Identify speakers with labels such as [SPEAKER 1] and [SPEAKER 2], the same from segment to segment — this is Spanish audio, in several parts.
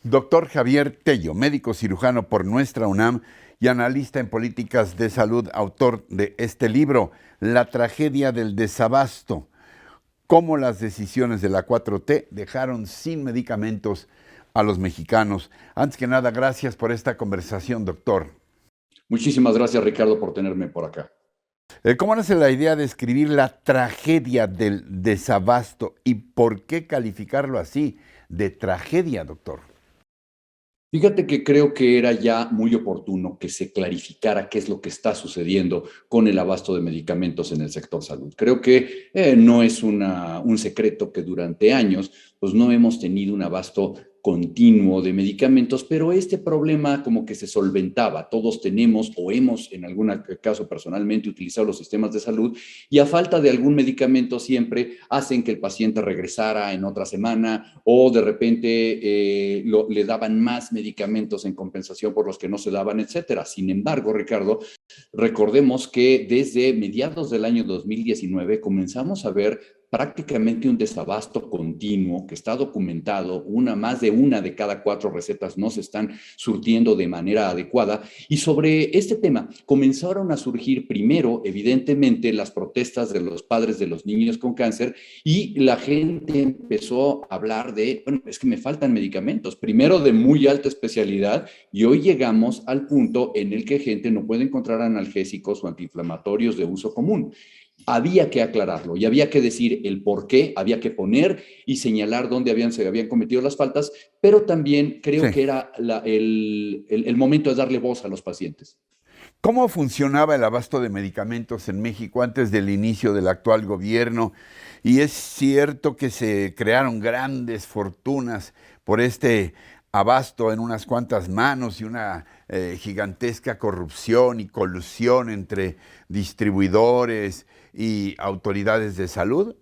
[SPEAKER 1] Doctor Javier Tello, médico cirujano por nuestra UNAM y analista en políticas de salud, autor de este libro, La tragedia del desabasto, cómo las decisiones de la 4T dejaron sin medicamentos a los mexicanos. Antes que nada, gracias por esta conversación, doctor.
[SPEAKER 2] Muchísimas gracias, Ricardo, por tenerme por acá.
[SPEAKER 1] ¿Cómo nace la idea de escribir la tragedia del desabasto y por qué calificarlo así, de tragedia, doctor?
[SPEAKER 2] Fíjate que creo que era ya muy oportuno que se clarificara qué es lo que está sucediendo con el abasto de medicamentos en el sector salud. Creo que no es un secreto que durante años pues no hemos tenido un abasto continuo de medicamentos, pero este problema como que se solventaba. Todos tenemos o hemos en algún caso personalmente utilizado los sistemas de salud y a falta de algún medicamento siempre hacen que el paciente regresara en otra semana o de repente le daban más medicamentos en compensación por los que no se daban, etcétera. Sin embargo, Ricardo, recordemos que desde mediados del año 2019 comenzamos a ver prácticamente un desabasto continuo que está documentado, más de una de cada 4 recetas no se están surtiendo de manera adecuada. Y sobre este tema comenzaron a surgir primero, evidentemente, las protestas de los padres de los niños con cáncer y la gente empezó a hablar de, bueno, es que me faltan medicamentos, primero de muy alta especialidad y hoy llegamos al punto en el que gente no puede encontrar analgésicos o antiinflamatorios de uso común. Había que aclararlo y había que decir el por qué, había que poner y señalar dónde se habían cometido las faltas, pero también creo
[SPEAKER 1] Sí.
[SPEAKER 2] que era el momento de darle voz a los pacientes.
[SPEAKER 1] ¿Cómo funcionaba el abasto de medicamentos en México antes del inicio del actual gobierno? Y es cierto que se crearon grandes fortunas por este abasto en unas cuantas manos y una gigantesca corrupción y colusión entre distribuidores y autoridades de salud.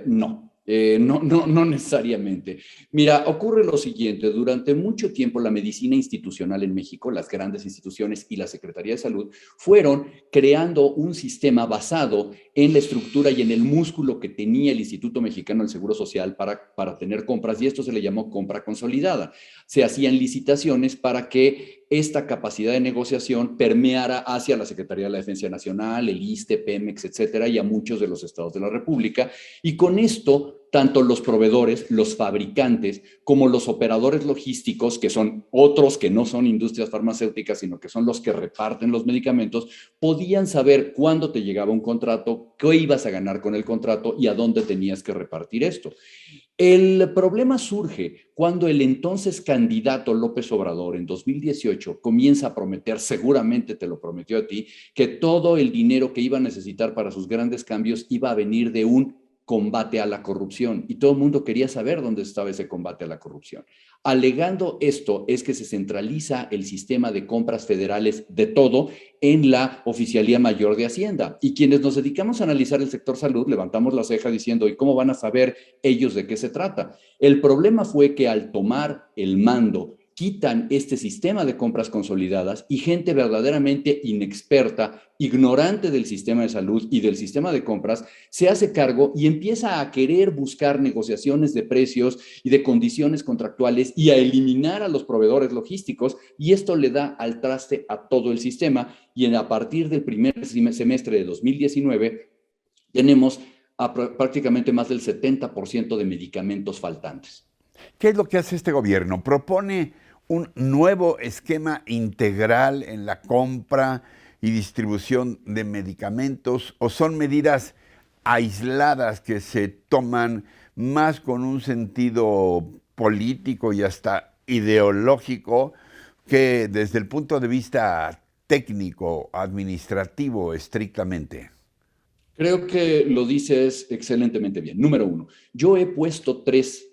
[SPEAKER 2] No necesariamente. Mira, ocurre lo siguiente, durante mucho tiempo la medicina institucional en México, las grandes instituciones y la Secretaría de Salud fueron creando un sistema basado en la estructura y en el músculo que tenía el Instituto Mexicano del Seguro Social para tener compras y esto se le llamó compra consolidada. Se hacían licitaciones para que esta capacidad de negociación permeara hacia la Secretaría de la Defensa Nacional, el ISSSTE, Pemex, etcétera, y a muchos de los estados de la República. Y con esto, tanto los proveedores, los fabricantes, como los operadores logísticos, que son otros que no son industrias farmacéuticas, sino que son los que reparten los medicamentos, podían saber cuándo te llegaba un contrato, qué ibas a ganar con el contrato y a dónde tenías que repartir esto. El problema surge cuando el entonces candidato López Obrador en 2018 comienza a prometer, seguramente te lo prometió a ti, que todo el dinero que iba a necesitar para sus grandes cambios iba a venir de un combate a la corrupción y todo el mundo quería saber dónde estaba ese combate a la corrupción. Alegando esto es que se centraliza el sistema de compras federales de todo en la Oficialía Mayor de Hacienda y quienes nos dedicamos a analizar el sector salud levantamos la ceja diciendo ¿y cómo van a saber ellos de qué se trata? El problema fue que al tomar el mando quitan este sistema de compras consolidadas y gente verdaderamente inexperta, ignorante del sistema de salud y del sistema de compras, se hace cargo y empieza a querer buscar negociaciones de precios y de condiciones contractuales y a eliminar a los proveedores logísticos y esto le da al traste a todo el sistema y a partir del primer semestre de 2019 tenemos prácticamente más del 70% de medicamentos faltantes.
[SPEAKER 1] ¿Qué es lo que hace este gobierno? Propone un nuevo esquema integral en la compra y distribución de medicamentos o son medidas aisladas que se toman más con un sentido político y hasta ideológico que desde el punto de vista técnico, administrativo estrictamente?
[SPEAKER 2] Creo que lo dices excelentemente bien. Número uno, yo he puesto tres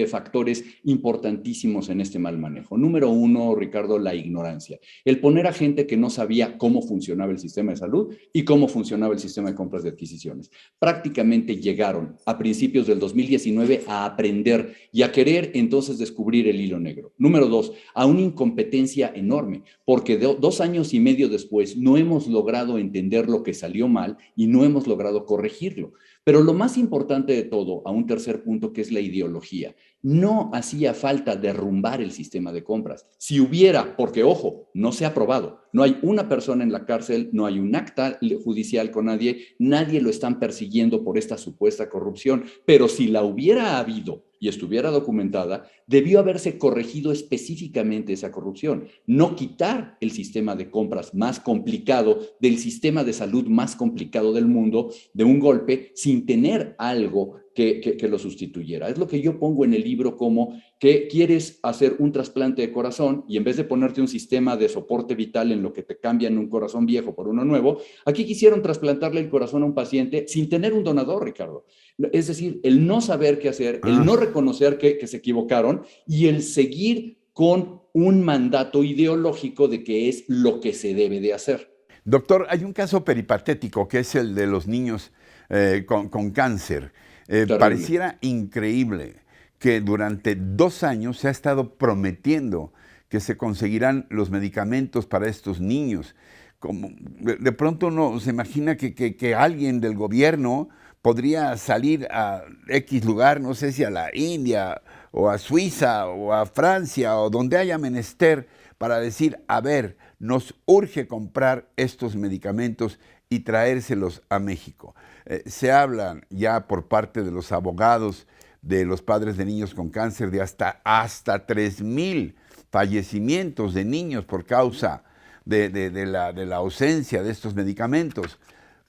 [SPEAKER 2] factores importantísimos en este mal manejo. Número uno, Ricardo, la ignorancia. El poner a gente que no sabía cómo funcionaba el sistema de salud y cómo funcionaba el sistema de compras de adquisiciones. Prácticamente llegaron a principios del 2019 a aprender y a querer entonces descubrir el hilo negro. Número dos, a una incompetencia enorme, porque 2 años y medio después no hemos logrado entender lo que salió mal y no hemos logrado corregirlo. Pero lo más importante de todo, a un tercer punto, que es la ideología. No hacía falta derrumbar el sistema de compras. Si hubiera, porque ojo, no se ha aprobado, no hay una persona en la cárcel, no hay un acta judicial con nadie, nadie lo están persiguiendo por esta supuesta corrupción, pero si la hubiera habido y estuviera documentada, debió haberse corregido específicamente esa corrupción, no quitar el sistema de compras más complicado del sistema de salud más complicado del mundo de un golpe sin tener algo que lo sustituyera. Es lo que yo pongo en el libro como que quieres hacer un trasplante de corazón y en vez de ponerte un sistema de soporte vital en lo que te cambian un corazón viejo por uno nuevo, aquí quisieron trasplantarle el corazón a un paciente sin tener un donador, Ricardo. Es decir, el no saber qué hacer, el no reconocer que se equivocaron y el seguir con un mandato ideológico de que es lo que se debe de hacer.
[SPEAKER 1] Doctor, hay un caso peripatético que es el de los niños con cáncer. Pareciera increíble que durante 2 años se ha estado prometiendo que se conseguirán los medicamentos para estos niños. Como de pronto uno se imagina que alguien del gobierno podría salir a X lugar, no sé si a la India o a Suiza o a Francia o donde haya menester para decir, a ver, nos urge comprar estos medicamentos y traérselos a México. Se hablan ya por parte de los abogados de los padres de niños con cáncer de hasta 3,000 fallecimientos de niños por causa de la ausencia de estos medicamentos.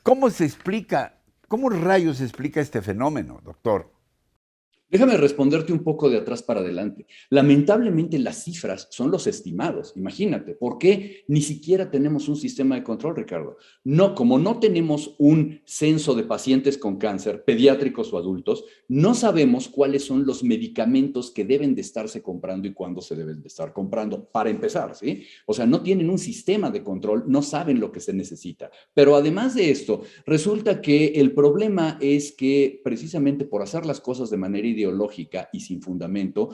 [SPEAKER 1] ¿Cómo se explica, cómo rayos se explica este fenómeno, doctor?
[SPEAKER 2] Déjame responderte un poco de atrás para adelante. Lamentablemente las cifras son los estimados. Imagínate, ¿por qué ni siquiera tenemos un sistema de control, Ricardo? No, como no tenemos un censo de pacientes con cáncer, pediátricos o adultos, no sabemos cuáles son los medicamentos que deben de estarse comprando y cuándo se deben de estar comprando, para empezar, ¿sí? O sea, no tienen un sistema de control, no saben lo que se necesita. Pero además de esto, resulta que el problema es que precisamente por hacer las cosas de manera ideológica y sin fundamento,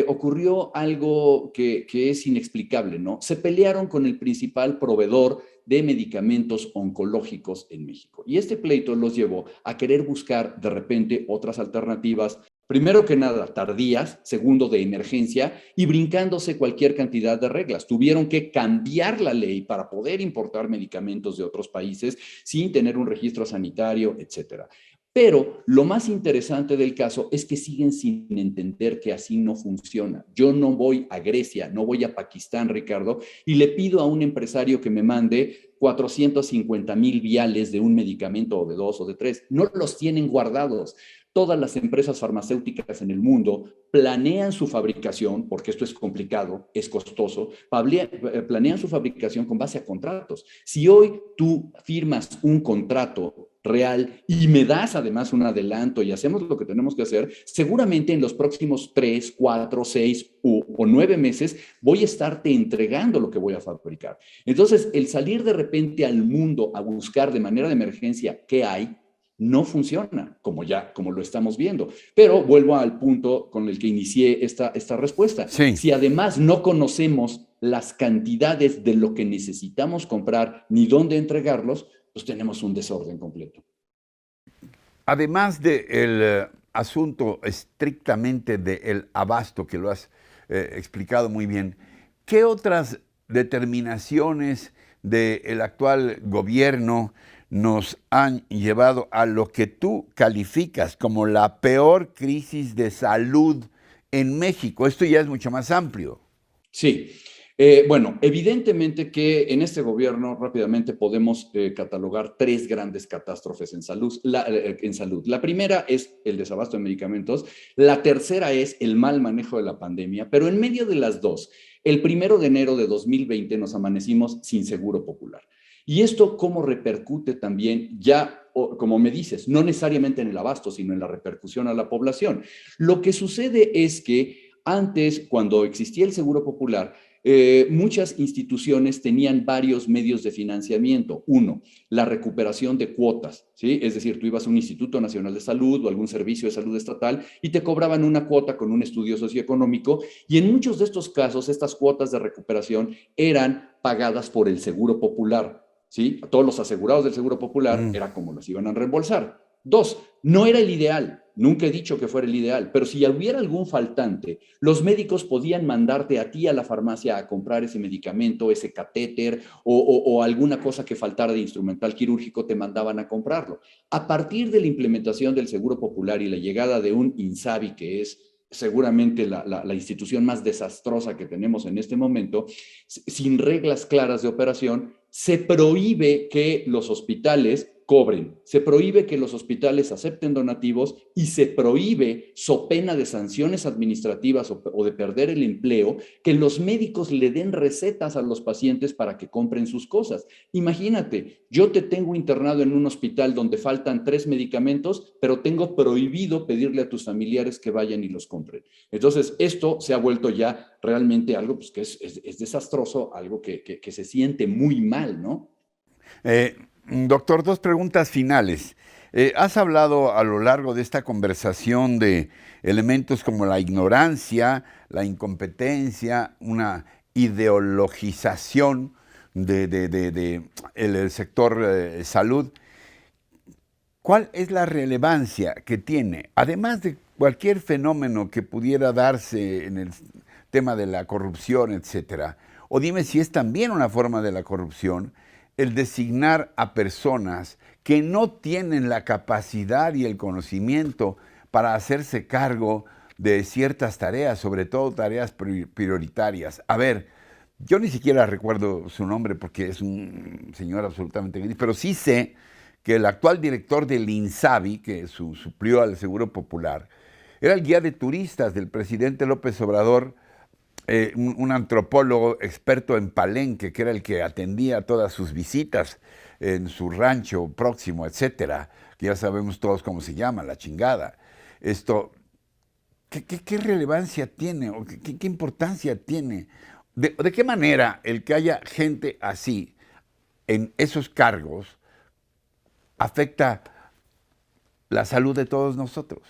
[SPEAKER 2] ocurrió algo que es inexplicable, ¿no? Se pelearon con el principal proveedor de medicamentos oncológicos en México. Y este pleito los llevó a querer buscar de repente otras alternativas, primero que nada, tardías, segundo, de emergencia, y brincándose cualquier cantidad de reglas. Tuvieron que cambiar la ley para poder importar medicamentos de otros países sin tener un registro sanitario, etcétera. Pero lo más interesante del caso es que siguen sin entender que así no funciona. Yo no voy a Grecia, no voy a Pakistán, Ricardo, y le pido a un empresario que me mande 450,000 viales de un medicamento o de 2 o de 3. No los tienen guardados. Todas las empresas farmacéuticas en el mundo planean su fabricación, porque esto es complicado, es costoso, planean su fabricación con base a contratos. Si hoy tú firmas un contrato real y me das además un adelanto y hacemos lo que tenemos que hacer, seguramente en los próximos 3, 4, 6 o 9 meses voy a estarte entregando lo que voy a fabricar. Entonces, el salir de repente al mundo a buscar de manera de emergencia qué hay, no funciona, como lo estamos viendo. Pero vuelvo al punto con el que inicié esta respuesta.
[SPEAKER 1] Sí.
[SPEAKER 2] Si además no conocemos las cantidades de lo que necesitamos comprar ni dónde entregarlos, pues tenemos un desorden completo.
[SPEAKER 1] Además del asunto estrictamente del abasto, que lo has explicado muy bien, ¿qué otras determinaciones del actual gobierno nos han llevado a lo que tú calificas como la peor crisis de salud en México? Esto ya es mucho más amplio.
[SPEAKER 2] Sí. Bueno, evidentemente que en este gobierno rápidamente podemos catalogar 3 grandes catástrofes en salud. La primera es el desabasto de medicamentos, la tercera es el mal manejo de la pandemia, pero en medio de las dos, el 1 de enero de 2020 nos amanecimos sin seguro popular. Y esto cómo repercute también ya, como me dices, no necesariamente en el abasto, sino en la repercusión a la población. Lo que sucede es que antes, cuando existía el seguro popular, muchas instituciones tenían varios medios de financiamiento. Uno, la recuperación de cuotas, ¿sí? Es decir, tú ibas a un Instituto Nacional de Salud o algún servicio de salud estatal y te cobraban una cuota con un estudio socioeconómico y en muchos de estos casos estas cuotas de recuperación eran pagadas por el Seguro Popular, ¿sí? A todos los asegurados del Seguro Popular era como los iban a reembolsar. Dos, no era el ideal. Nunca he dicho que fuera el ideal, pero si hubiera algún faltante, los médicos podían mandarte a ti a la farmacia a comprar ese medicamento, ese catéter o alguna cosa que faltara de instrumental quirúrgico, te mandaban a comprarlo. A partir de la implementación del Seguro Popular y la llegada de un INSABI, que es seguramente la institución más desastrosa que tenemos en este momento, sin reglas claras de operación, se prohíbe que los hospitales cobren, se prohíbe que los hospitales acepten donativos y se prohíbe, so pena de sanciones administrativas o de perder el empleo, que los médicos le den recetas a los pacientes para que compren sus cosas. Imagínate, yo te tengo internado en un hospital donde faltan 3 medicamentos, pero tengo prohibido pedirle a tus familiares que vayan y los compren. Entonces, esto se ha vuelto ya realmente algo pues, que es desastroso, algo que se siente muy mal, ¿no?
[SPEAKER 1] Doctor, dos preguntas finales. Has hablado a lo largo de esta conversación de elementos como la ignorancia, la incompetencia, una ideologización de el sector salud. ¿Cuál es la relevancia que tiene, además de cualquier fenómeno que pudiera darse en el tema de la corrupción, etcétera? O dime si es también una forma de la corrupción el designar a personas que no tienen la capacidad y el conocimiento para hacerse cargo de ciertas tareas, sobre todo tareas prioritarias. A ver, yo ni siquiera recuerdo su nombre porque es un señor absolutamente gris, pero sí sé que el actual director del INSABI, que suplió al Seguro Popular, era el guía de turistas del presidente López Obrador, un antropólogo experto en Palenque, que era el que atendía todas sus visitas en su rancho próximo, etcétera, que ya sabemos todos cómo se llama, la chingada. Esto, ¿qué relevancia tiene o qué importancia tiene? ¿De qué manera el que haya gente así en esos cargos afecta la salud de todos nosotros?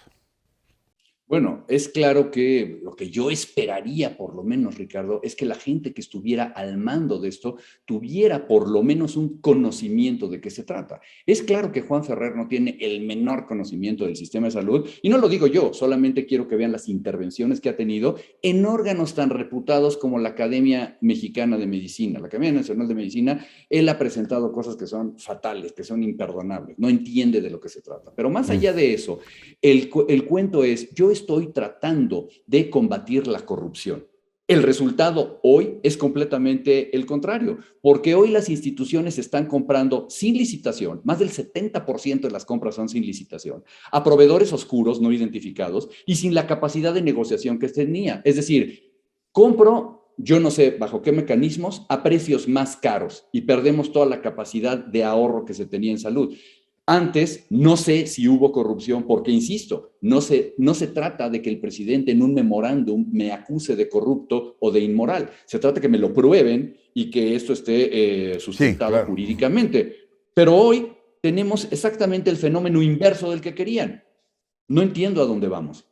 [SPEAKER 2] Bueno, es claro que lo que yo esperaría, por lo menos, Ricardo, es que la gente que estuviera al mando de esto tuviera por lo menos un conocimiento de qué se trata. Es claro que Juan Ferrer no tiene el menor conocimiento del sistema de salud, y no lo digo yo, solamente quiero que vean las intervenciones que ha tenido en órganos tan reputados como la Academia Mexicana de Medicina. La Academia Nacional de Medicina, él ha presentado cosas que son fatales, que son imperdonables, no entiende de lo que se trata. Pero más allá de eso, el cuento es, yo estoy tratando de combatir la corrupción. El resultado hoy es completamente el contrario, porque hoy las instituciones están comprando sin licitación, más del 70% de las compras son sin licitación, a proveedores oscuros no identificados y sin la capacidad de negociación que tenía. Es decir, compro, yo no sé bajo qué mecanismos, a precios más caros y perdemos toda la capacidad de ahorro que se tenía en salud. Antes, no sé si hubo corrupción, porque, insisto, no se trata de que el presidente en un memorándum me acuse de corrupto o de inmoral. Se trata de que me lo prueben y que esto esté sustentado
[SPEAKER 1] Sí, claro.
[SPEAKER 2] jurídicamente. Pero hoy tenemos exactamente el fenómeno inverso del que querían. No entiendo a dónde vamos.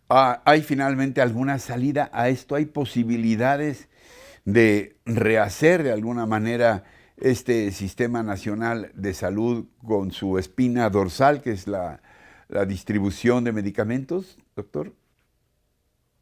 [SPEAKER 1] ¿Hay finalmente alguna salida a esto? ¿Hay posibilidades de rehacer de alguna manera este Sistema Nacional de Salud con su espina dorsal, que es la distribución de medicamentos, doctor?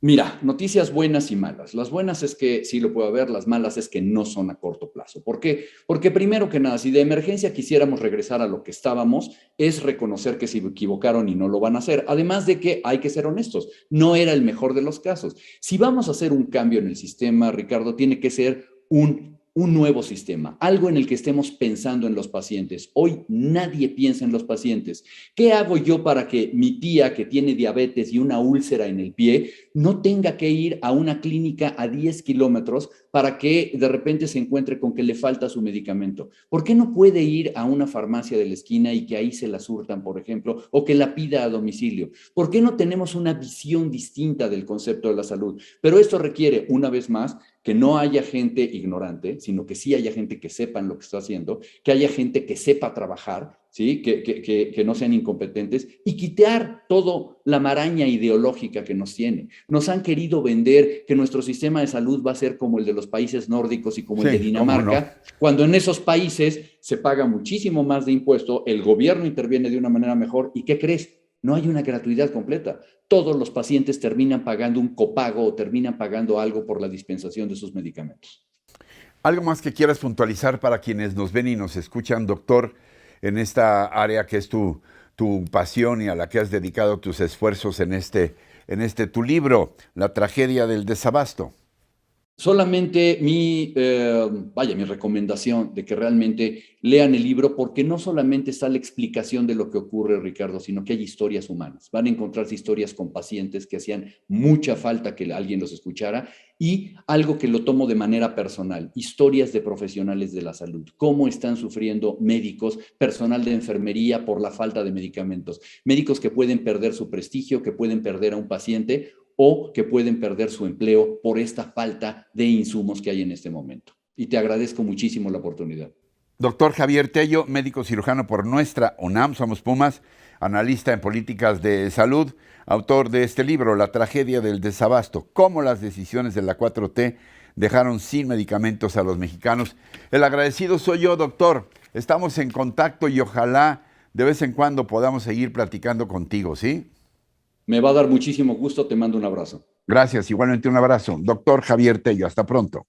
[SPEAKER 2] Mira, noticias buenas y malas. Las buenas es que sí lo puedo ver, las malas es que no son a corto plazo. ¿Por qué? Porque primero que nada, si de emergencia quisiéramos regresar a lo que estábamos, es reconocer que se equivocaron y no lo van a hacer. Además de que hay que ser honestos, no era el mejor de los casos. Si vamos a hacer un cambio en el sistema, Ricardo, tiene que ser un nuevo sistema, algo en el que estemos pensando en los pacientes. Hoy nadie piensa en los pacientes. ¿Qué hago yo para que mi tía que tiene diabetes y una úlcera en el pie no tenga que ir a una clínica a 10 kilómetros para que de repente se encuentre con que le falta su medicamento? ¿Por qué no puede ir a una farmacia de la esquina y que ahí se la surtan, por ejemplo, o que la pida a domicilio? ¿Por qué no tenemos una visión distinta del concepto de la salud? Pero esto requiere, una vez más, que no haya gente ignorante, sino que sí haya gente que sepa lo que está haciendo, que haya gente que sepa trabajar, ¿sí? Que no sean incompetentes y quitar toda la maraña ideológica que nos tiene. Nos han querido vender que nuestro sistema de salud va a ser como el de los países nórdicos y como el de
[SPEAKER 1] Sí, cómo no.
[SPEAKER 2] Dinamarca, cuando en esos países se paga muchísimo más de impuesto, el gobierno interviene de una manera mejor y ¿qué crees? No hay una gratuidad completa. Todos los pacientes terminan pagando un copago o terminan pagando algo por la dispensación de sus medicamentos.
[SPEAKER 1] ¿Algo más que quieras puntualizar para quienes nos ven y nos escuchan, doctor, en esta área que es tu pasión y a la que has dedicado tus esfuerzos en tu libro, La tragedia del desabasto?
[SPEAKER 2] Solamente mi recomendación de que realmente lean el libro, porque no solamente está la explicación de lo que ocurre, Ricardo, sino que hay historias humanas. Van a encontrarse historias con pacientes que hacían mucha falta que alguien los escuchara y algo que lo tomo de manera personal, historias de profesionales de la salud, cómo están sufriendo médicos, personal de enfermería por la falta de medicamentos, médicos que pueden perder su prestigio, que pueden perder a un paciente o que pueden perder su empleo por esta falta de insumos que hay en este momento. Y te agradezco muchísimo la oportunidad.
[SPEAKER 1] Doctor Javier Tello, médico cirujano por nuestra UNAM, somos Pumas, analista en políticas de salud, autor de este libro, La tragedia del desabasto, cómo las decisiones de la 4T dejaron sin medicamentos a los mexicanos. El agradecido soy yo, doctor. Estamos en contacto y ojalá de vez en cuando podamos seguir platicando contigo, ¿sí?
[SPEAKER 2] Me va a dar muchísimo gusto, te mando un abrazo.
[SPEAKER 1] Gracias, igualmente un abrazo. Doctor Javier Tello, hasta pronto.